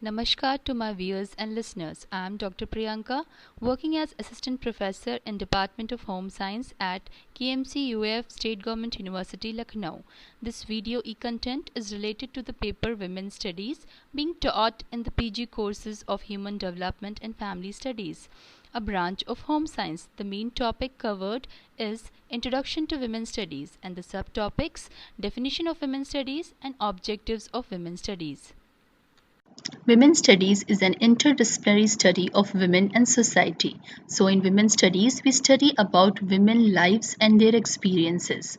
Namaskar to my viewers and listeners. I am Dr. Priyanka, working as Assistant Professor in Department of Home Science at KMC UAF State Government University, Lucknow. This video e-content is related to the paper Women's Studies being taught in the PG courses of Human Development and Family Studies, a branch of Home Science. The main topic covered is Introduction to Women's Studies and the subtopics Definition of Women's Studies and Objectives of Women's Studies. Women's studies is an interdisciplinary study of women and society. So in women's studies, we study about women lives and their experiences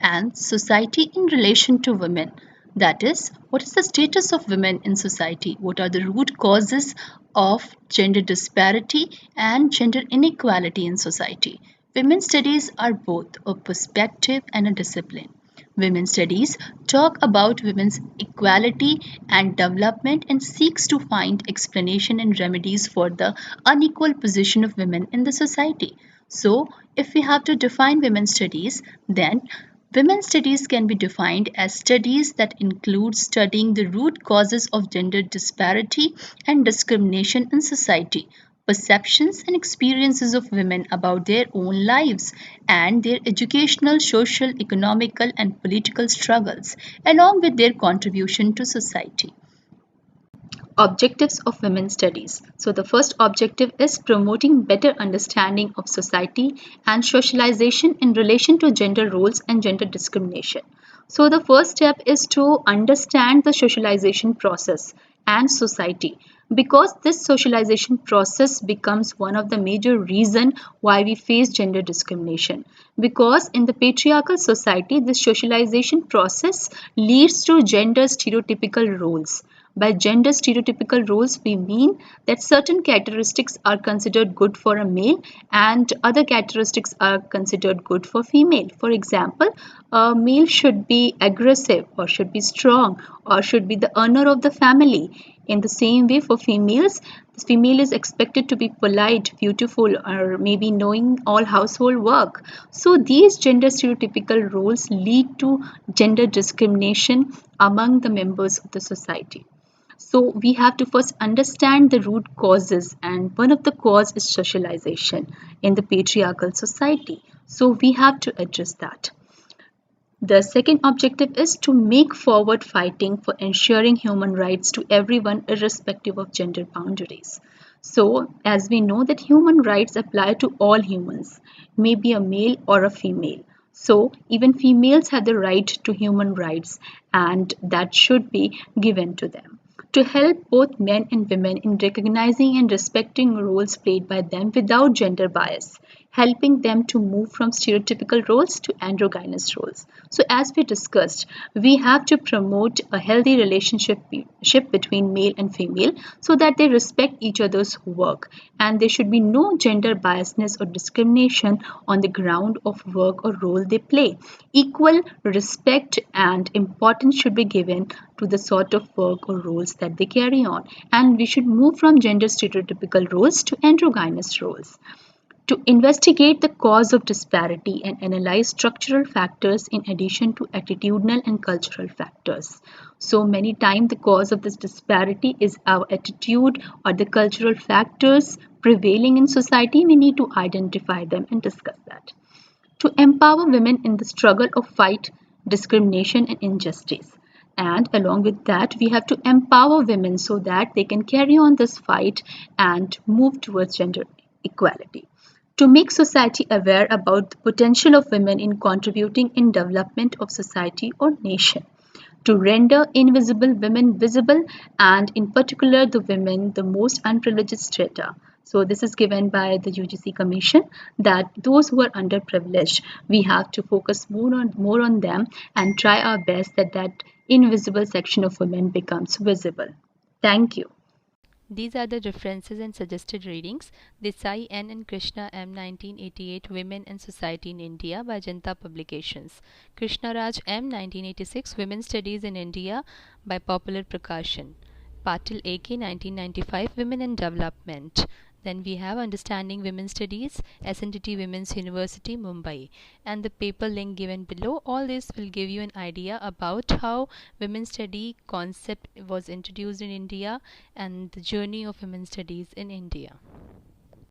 and society in relation to women. That is, what is the status of women in society? What are the root causes of gender disparity and gender inequality in society? Women's studies are both a perspective and a discipline. Women's studies talk about women's equality and development and seeks to find explanation and remedies for the unequal position of women in the society. So, if we have to define women's studies, then women's studies can be defined as studies that include studying the root causes of gender disparity and discrimination in society, perceptions and experiences of women about their own lives and their educational, social, economical, and political struggles, along with their contribution to society. Objectives of women's studies. So the first objective is promoting better understanding of society and socialization in relation to gender roles and gender discrimination. So the first step is to understand the socialization process and society, because this socialization process becomes one of the major reason why we face gender discrimination, because in the patriarchal society this socialization process leads to gender stereotypical roles. By gender stereotypical roles, we mean that certain characteristics are considered good for a male and other characteristics are considered good for female. For example, a male should be aggressive or should be strong or should be the earner of the family. In the same way, for females, the female is expected to be polite, beautiful, or maybe knowing all household work. So these gender stereotypical roles lead to gender discrimination among the members of the society. So we have to first understand the root causes, and one of the cause is socialization in the patriarchal society. So we have to address that. The second objective is to make forward fighting for ensuring human rights to everyone irrespective of gender boundaries. So as we know that human rights apply to all humans, maybe a male or a female. So even females have the right to human rights and that should be given to them, to help both men and women in recognizing and respecting roles played by them without gender bias, helping them to move from stereotypical roles to androgynous roles. So as we discussed, we have to promote a healthy relationship between male and female so that they respect each other's work, and there should be no gender biasness or discrimination on the ground of work or role they play. Equal respect and importance should be given to the sort of work or roles that they carry on, and we should move from gender stereotypical roles to androgynous roles, to investigate the cause of disparity and analyze structural factors in addition to attitudinal and cultural factors. So many times the cause of this disparity is our attitude or the cultural factors prevailing in society. We need to identify them and discuss that. To empower women in the struggle of fight discrimination and injustice. And along with that, we have to empower women so that they can carry on this fight and move towards gender equality, to make society aware about the potential of women in contributing in development of society or nation, to render invisible women visible, and in particular the women, the most unprivileged strata. So this is given by the UGC Commission, that those who are underprivileged, we have to focus more on them and try our best that that invisible section of women becomes visible. Thank you. These are the references and suggested readings. Desai N. and Krishna M. 1988 Women and Society in India by Janta Publications. Krishna Raj M. 1986 Women's Studies in India by Popular Prakashan. Patil A.K. 1995 Women and Development. Then we have Understanding Women's Studies, SNTT Women's University, Mumbai. And the paper link given below. All this will give you an idea about how women's study concept was introduced in India and the journey of women's studies in India.